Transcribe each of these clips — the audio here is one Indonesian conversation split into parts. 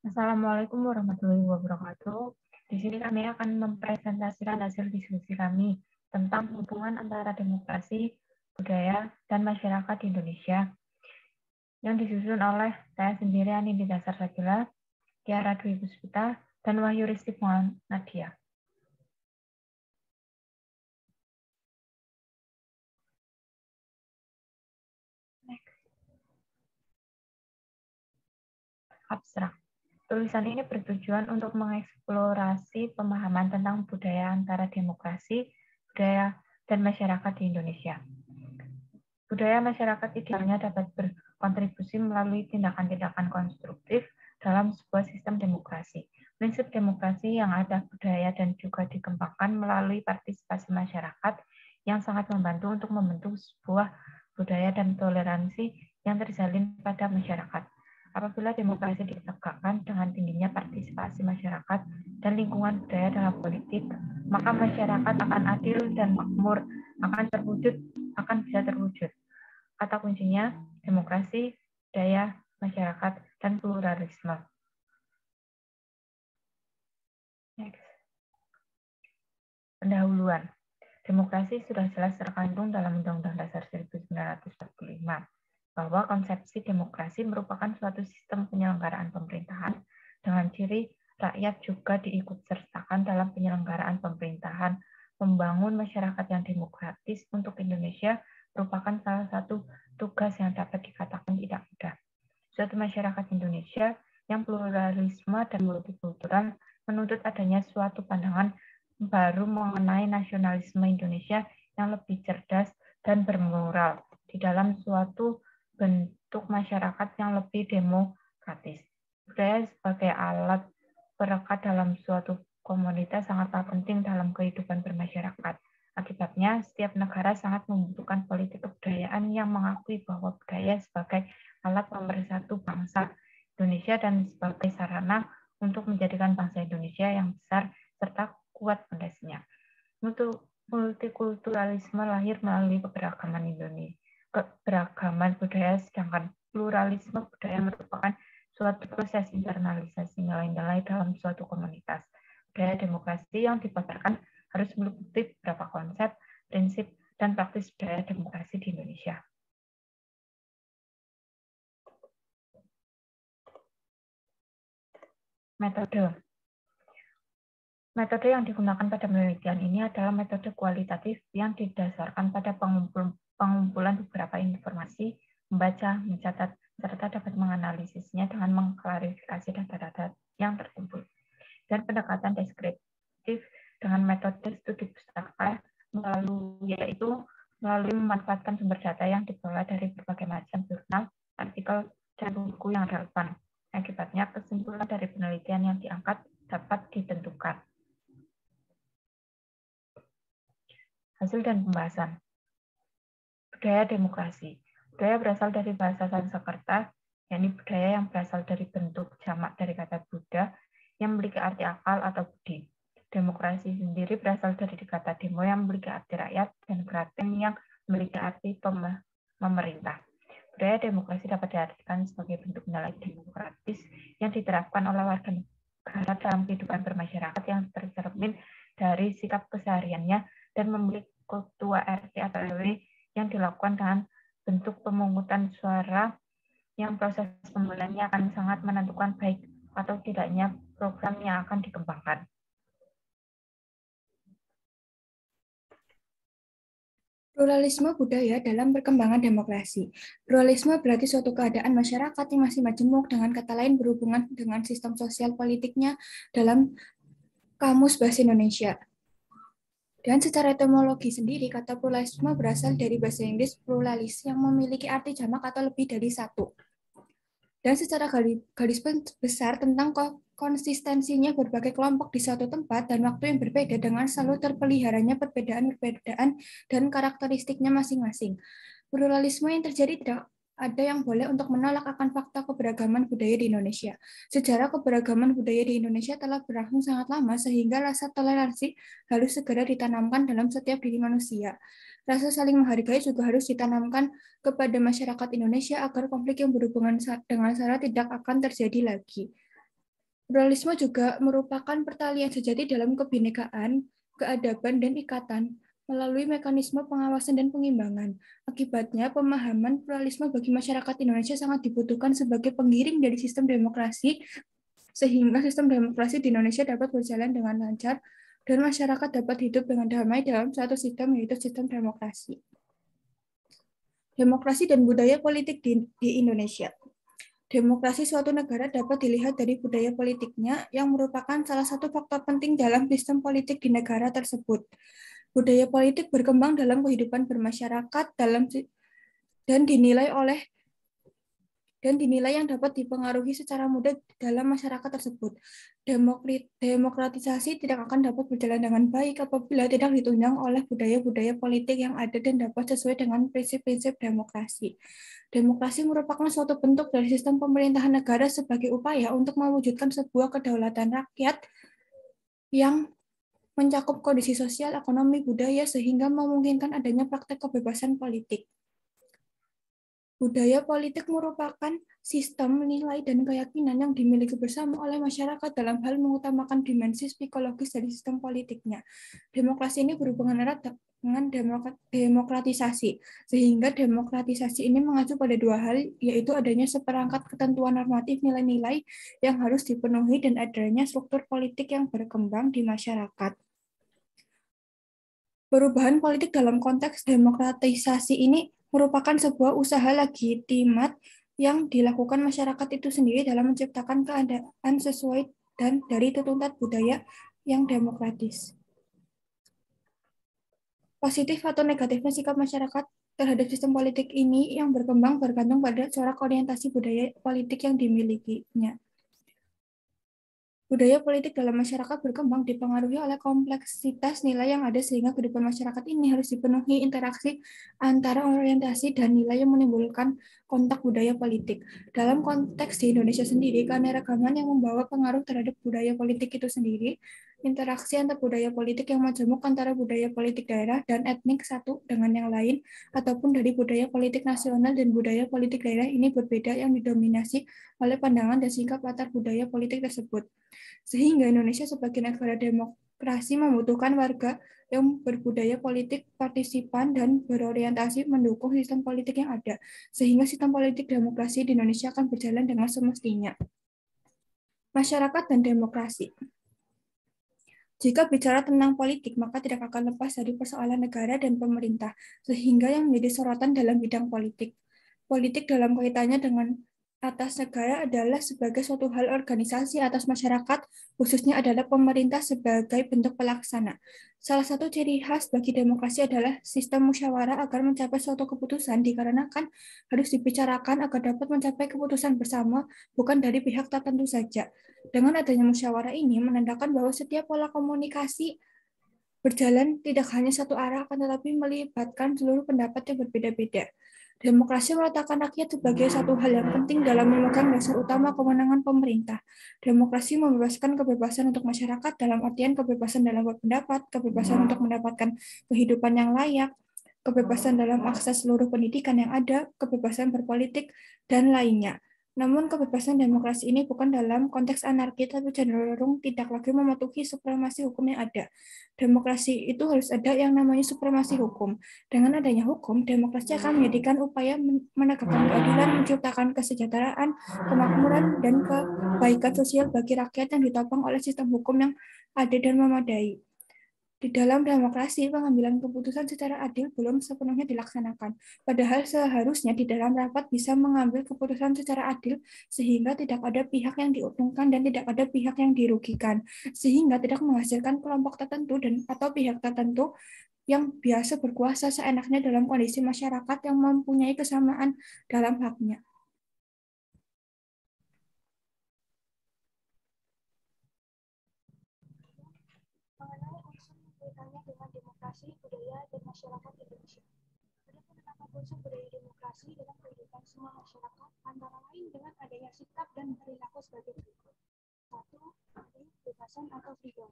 Assalamualaikum warahmatullahi wabarakatuh. Di sini kami akan mempresentasikan hasil diskusi kami tentang hubungan antara demokrasi, budaya, dan masyarakat di Indonesia yang disusun oleh saya sendiri, Anindita Sarsabila, Tiara Dwi Puspita, dan Wahyu Rizky Nadia. Abstrak. Tulisan ini bertujuan untuk mengeksplorasi pemahaman tentang budaya antara demokrasi, budaya, dan masyarakat di Indonesia. Budaya masyarakat idealnya dapat berkontribusi melalui tindakan-tindakan konstruktif dalam sebuah sistem demokrasi. Prinsip demokrasi yang ada budaya dan juga dikembangkan melalui partisipasi masyarakat yang sangat membantu untuk membentuk sebuah budaya dan toleransi yang terjalin pada masyarakat. Apabila demokrasi ditegakkan dengan tingginya partisipasi masyarakat dan lingkungan budaya dalam politik, maka masyarakat akan adil dan makmur, akan bisa terwujud. Kata kuncinya demokrasi, budaya, masyarakat, dan pluralisme. Next. Pendahuluan. Demokrasi sudah jelas terkandung dalam Undang-Undang Dasar 1945 bahwa konsepsi demokrasi merupakan suatu sistem penyelenggaraan pemerintahan dengan ciri rakyat juga diikutsertakan dalam penyelenggaraan pemerintahan. Membangun masyarakat yang demokratis untuk Indonesia merupakan salah satu tugas yang dapat dikatakan tidak mudah. Suatu masyarakat Indonesia yang pluralisme dan multikultural menuntut adanya suatu pandangan baru mengenai nasionalisme Indonesia yang lebih cerdas dan bermoral di dalam suatu bentuk masyarakat yang lebih demokratis. Budaya sebagai alat perekat dalam suatu komunitas sangatlah penting dalam kehidupan bermasyarakat. Akibatnya, setiap negara sangat membutuhkan politik kebudayaan yang mengakui bahwa budaya sebagai alat pemersatu bangsa Indonesia dan sebagai sarana untuk menjadikan bangsa Indonesia yang besar serta kuat fondasinya. Multikulturalisme lahir melalui keberagaman budaya, sedangkan pluralisme budaya merupakan suatu proses internalisasi nilai-nilai dalam suatu komunitas. Budaya demokrasi yang dipasarkan harus meliputi beberapa konsep, prinsip, dan praktis budaya demokrasi di Indonesia. Metode. Metode yang digunakan pada penelitian ini adalah metode kualitatif yang didasarkan pada pengumpulan beberapa informasi, membaca, mencatat, serta dapat menganalisisnya dengan mengklarifikasi data-data yang terkumpul. Dan pendekatan deskriptif dengan metode studi pustaka melalui memanfaatkan sumber data yang diperoleh dari berbagai macam jurnal, artikel, dan buku yang relevan. Akibatnya, kesimpulan dari penelitian yang diangkat dapat ditentukan. Hasil dan pembahasan. Budaya demokrasi. Budaya berasal dari bahasa Sanskerta, yakni budaya yang berasal dari bentuk jamak dari kata Buddha yang memiliki arti akal atau budi. Demokrasi sendiri berasal dari kata demo yang memiliki arti rakyat dan kraten yang memiliki arti pemerintah. Budaya demokrasi dapat diartikan sebagai bentuk nilai demokratis yang diterapkan oleh warga negara dalam kehidupan bermasyarakat yang tercermin dari sikap kesehariannya dan memiliki ketua RT atau RW yang dilakukan dengan bentuk pemungutan suara yang proses pemilihannya akan sangat menentukan baik atau tidaknya program yang akan dikembangkan. Pluralisme budaya dalam perkembangan demokrasi. Pluralisme berarti suatu keadaan masyarakat yang masih majemuk, dengan kata lain berhubungan dengan sistem sosial politiknya dalam Kamus Bahasa Indonesia. Dan secara etimologi sendiri, kata pluralisme berasal dari bahasa Inggris pluralis yang memiliki arti jamak atau lebih dari satu. Dan secara garis besar tentang konsistensinya berbagai kelompok di suatu tempat dan waktu yang berbeda dengan selalu terpeliharanya perbedaan-perbedaan dan karakteristiknya masing-masing. Pluralisme yang terjadi tidak ada yang boleh untuk menolak akan fakta keberagaman budaya di Indonesia. Sejarah keberagaman budaya di Indonesia telah berlangsung sangat lama sehingga rasa toleransi harus segera ditanamkan dalam setiap diri manusia. Rasa saling menghargai juga harus ditanamkan kepada masyarakat Indonesia agar konflik yang berhubungan dengan SARA tidak akan terjadi lagi. Pluralisme juga merupakan pertalian sejati dalam kebinekaan, keadaban, dan ikatan melalui mekanisme pengawasan dan pengimbangan. Akibatnya, pemahaman pluralisme bagi masyarakat Indonesia sangat dibutuhkan sebagai pengiring dari sistem demokrasi, sehingga sistem demokrasi di Indonesia dapat berjalan dengan lancar dan masyarakat dapat hidup dengan damai dalam satu sistem, yaitu sistem demokrasi. Demokrasi dan budaya politik di Indonesia. Demokrasi suatu negara dapat dilihat dari budaya politiknya yang merupakan salah satu faktor penting dalam sistem politik di negara tersebut. Budaya politik berkembang dalam kehidupan bermasyarakat dan dinilai yang dapat dipengaruhi secara mudah dalam masyarakat tersebut. Demokratisasi tidak akan dapat berjalan dengan baik apabila tidak ditunjang oleh budaya-budaya politik yang ada dan dapat sesuai dengan prinsip-prinsip demokrasi. Demokrasi merupakan suatu bentuk dari sistem pemerintahan negara sebagai upaya untuk mewujudkan sebuah kedaulatan rakyat yang mencakup kondisi sosial, ekonomi, budaya, sehingga memungkinkan adanya praktek kebebasan politik. Budaya politik merupakan sistem nilai dan keyakinan yang dimiliki bersama oleh masyarakat dalam hal mengutamakan dimensi psikologis dari sistem politiknya. Demokrasi ini berhubungan erat dengan demokratisasi, sehingga demokratisasi ini mengacu pada dua hal, yaitu adanya seperangkat ketentuan normatif nilai-nilai yang harus dipenuhi dan adanya struktur politik yang berkembang di masyarakat. Perubahan politik dalam konteks demokratisasi ini merupakan sebuah usaha legitimat yang dilakukan masyarakat itu sendiri dalam menciptakan keadaan sesuai dan dari tuntutan budaya yang demokratis. Positif atau negatifnya sikap masyarakat terhadap sistem politik ini yang berkembang bergantung pada corak orientasi budaya politik yang dimilikinya. Budaya politik dalam masyarakat berkembang dipengaruhi oleh kompleksitas nilai yang ada sehingga kehidupan masyarakat ini harus dipenuhi interaksi antara orientasi dan nilai yang menimbulkan kontak budaya politik. Dalam konteks di Indonesia sendiri, keanekaragaman yang membawa pengaruh terhadap budaya politik itu sendiri, interaksi antar budaya politik yang majemuk antara budaya politik daerah dan etnik satu dengan yang lain, ataupun dari budaya politik nasional dan budaya politik daerah ini berbeda yang didominasi oleh pandangan dan sikap latar budaya politik tersebut. Sehingga Indonesia sebagai negara demokrasi membutuhkan warga yang berbudaya politik, partisipan, dan berorientasi mendukung sistem politik yang ada. Sehingga sistem politik demokrasi di Indonesia akan berjalan dengan semestinya. Masyarakat dan demokrasi. Jika bicara tentang politik, maka tidak akan lepas dari persoalan negara dan pemerintah, sehingga yang menjadi sorotan dalam bidang politik. Politik dalam kaitannya dengan atas negara adalah sebagai suatu hal organisasi atas masyarakat, khususnya adalah pemerintah sebagai bentuk pelaksana. Salah satu ciri khas bagi demokrasi adalah sistem musyawarah agar mencapai suatu keputusan dikarenakan harus dibicarakan agar dapat mencapai keputusan bersama, bukan dari pihak tertentu saja. Dengan adanya musyawarah ini menandakan bahwa setiap pola komunikasi berjalan tidak hanya satu arah, akan tetapi melibatkan seluruh pendapat yang berbeda-beda. Demokrasi meletakkan rakyat sebagai satu hal yang penting dalam memegang dasar utama kewenangan pemerintah. Demokrasi membebaskan kebebasan untuk masyarakat dalam artian kebebasan dalam berpendapat, kebebasan untuk mendapatkan kehidupan yang layak, kebebasan dalam akses seluruh pendidikan yang ada, kebebasan berpolitik, dan lainnya. Namun kebebasan demokrasi ini bukan dalam konteks anarki, tapi cenderung tidak lagi mematuhi supremasi hukum yang ada. Demokrasi itu harus ada yang namanya supremasi hukum. Dengan adanya hukum, demokrasi akan menjadikan upaya menegakkan keadilan, menciptakan kesejahteraan, kemakmuran, dan kebaikan sosial bagi rakyat yang ditopang oleh sistem hukum yang ada dan memadai. Di dalam demokrasi, pengambilan keputusan secara adil belum sepenuhnya dilaksanakan. Padahal seharusnya di dalam rapat bisa mengambil keputusan secara adil sehingga tidak ada pihak yang diuntungkan dan tidak ada pihak yang dirugikan. Sehingga tidak menghasilkan kelompok tertentu dan atau pihak tertentu yang biasa berkuasa seenaknya dalam kondisi masyarakat yang mempunyai kesamaan dalam haknya. Mengenai unsur kaitannya dengan demokrasi, budaya, dan masyarakat Indonesia. Ada penerapan unsur budaya demokrasi dalam kehidupan semua masyarakat, antara lain dengan adanya sikap dan perilaku sebagai berikut. 1. Adanya kebebasan atau freedom.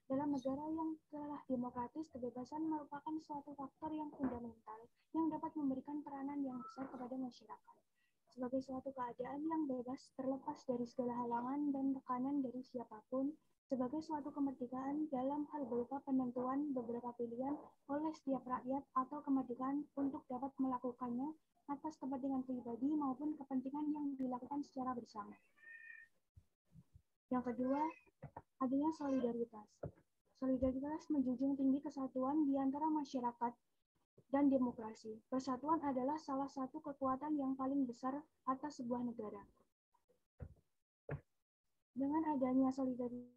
Dalam negara yang telah demokratis, kebebasan merupakan suatu faktor yang fundamental yang dapat memberikan peranan yang besar kepada masyarakat. sebagai suatu keadaan yang bebas terlepas dari segala halangan dan tekanan dari siapapun, sebagai suatu kemerdekaan dalam hal berupa penentuan beberapa pilihan oleh setiap rakyat atau kemerdekaan untuk dapat melakukannya atas kepentingan pribadi maupun kepentingan yang dilakukan secara bersama. Yang kedua, adanya solidaritas. Solidaritas menjunjung tinggi kesatuan di antara masyarakat dan demokrasi. Persatuan adalah salah satu kekuatan yang paling besar atas sebuah negara. Dengan adanya solidaritas,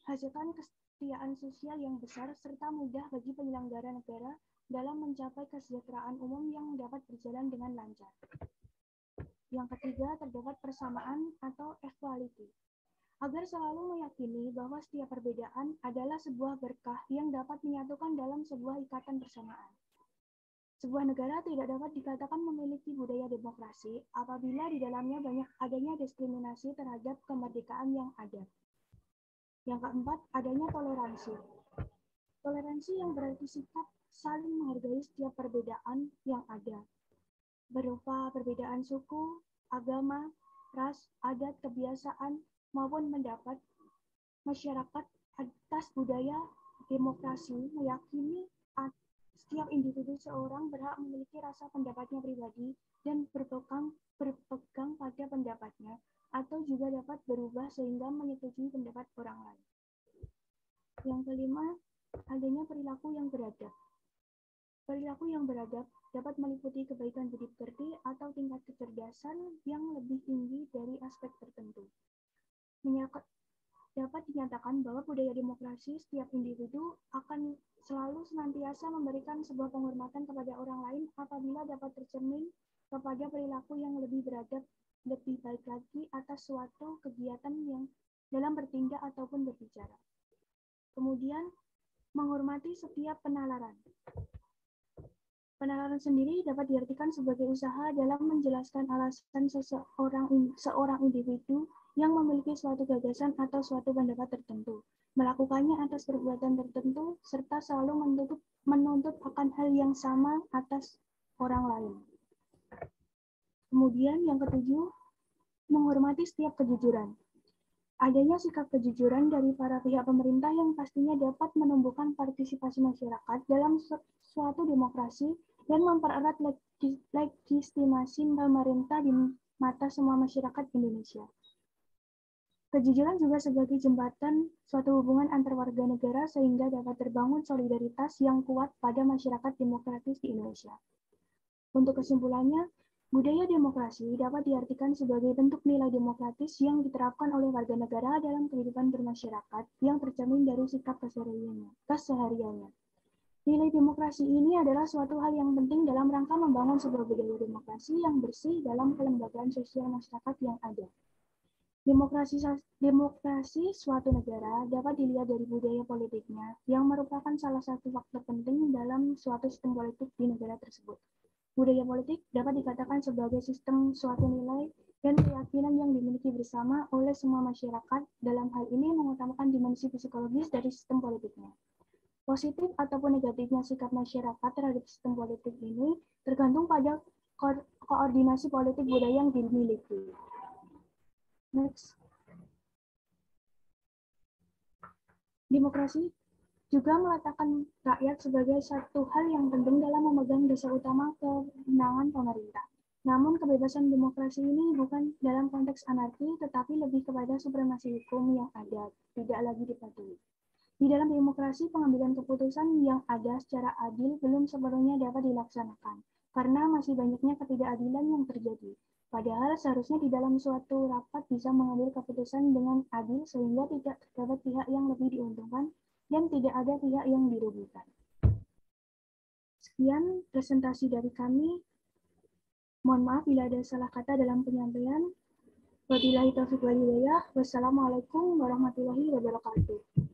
hasilkan kesetiaan sosial yang besar serta mudah bagi penyelenggara negara dalam mencapai kesejahteraan umum yang dapat berjalan dengan lancar. Yang ketiga, terdapat persamaan atau equality. Agar selalu meyakini bahwa setiap perbedaan adalah sebuah berkah yang dapat menyatukan dalam sebuah ikatan persamaan. Sebuah negara tidak dapat dikatakan memiliki budaya demokrasi apabila di dalamnya banyak adanya diskriminasi terhadap kemerdekaan yang ada. Yang keempat, adanya toleransi. Toleransi yang berarti sikap saling menghargai setiap perbedaan yang ada, berupa perbedaan suku, agama, ras, adat, kebiasaan, maupun pendapat. Masyarakat atas budaya demokrasi meyakini setiap individu seorang berhak memiliki rasa pendapatnya pribadi dan berpegang pada pendapatnya, atau juga dapat berubah sehingga menyetujui pendapat orang lain. Yang kelima, adanya perilaku yang beradab. Perilaku yang beradab dapat meliputi kebaikan budi pekerti atau tingkat kecerdasan yang lebih tinggi dari aspek tertentu. Dapat dinyatakan bahwa budaya demokrasi setiap individu akan selalu senantiasa memberikan sebuah penghormatan kepada orang lain apabila dapat tercermin kepada perilaku yang lebih beradab, lebih baik lagi atas suatu kegiatan yang dalam bertindak ataupun berbicara. Kemudian, menghormati setiap penalaran. Penalaran sendiri dapat diartikan sebagai usaha dalam menjelaskan alasan seorang individu yang memiliki suatu gagasan atau suatu pendapat tertentu, melakukannya atas perbuatan tertentu, serta selalu menuntut akan hal yang sama atas orang lain. Kemudian yang ketujuh, menghormati setiap kejujuran. Adanya sikap kejujuran dari para pihak pemerintah yang pastinya dapat menumbuhkan partisipasi masyarakat dalam suatu demokrasi dan mempererat legitimasi pemerintah di mata semua masyarakat Indonesia. Kejujuran juga sebagai jembatan suatu hubungan antar warga negara sehingga dapat terbangun solidaritas yang kuat pada masyarakat demokratis di Indonesia. Untuk kesimpulannya, budaya demokrasi dapat diartikan sebagai bentuk nilai demokratis yang diterapkan oleh warga negara dalam kehidupan bermasyarakat yang tercermin dari sikap kesehariannya. Nilai demokrasi ini adalah suatu hal yang penting dalam rangka membangun sebuah budaya demokrasi yang bersih dalam kelembagaan sosial masyarakat yang ada. Demokrasi suatu negara dapat dilihat dari budaya politiknya, yang merupakan salah satu faktor penting dalam suatu sistem politik di negara tersebut. Budaya politik dapat dikatakan sebagai sistem suatu nilai dan keyakinan yang dimiliki bersama oleh semua masyarakat. Dalam hal ini mengutamakan dimensi psikologis dari sistem politiknya. Positif ataupun negatifnya sikap masyarakat terhadap sistem politik ini tergantung pada koordinasi politik budaya yang dimiliki. Next. Demokrasi juga meletakkan rakyat sebagai satu hal yang penting dalam memegang dasar utama kewenangan pemerintah. Namun kebebasan demokrasi ini bukan dalam konteks anarki, tetapi lebih kepada supremasi hukum yang ada, tidak lagi dipatuhi. Di dalam demokrasi, pengambilan keputusan yang ada secara adil belum sepenuhnya dapat dilaksanakan, karena masih banyaknya ketidakadilan yang terjadi. Padahal seharusnya di dalam suatu rapat bisa mengambil keputusan dengan adil sehingga tidak terdapat pihak yang lebih diuntungkan dan tidak ada pihak yang dirugikan. Sekian presentasi dari kami. Mohon maaf bila ada salah kata dalam penyampaian. Wabillahi taufiq wal hidayah. Wassalamualaikum warahmatullahi wabarakatuh.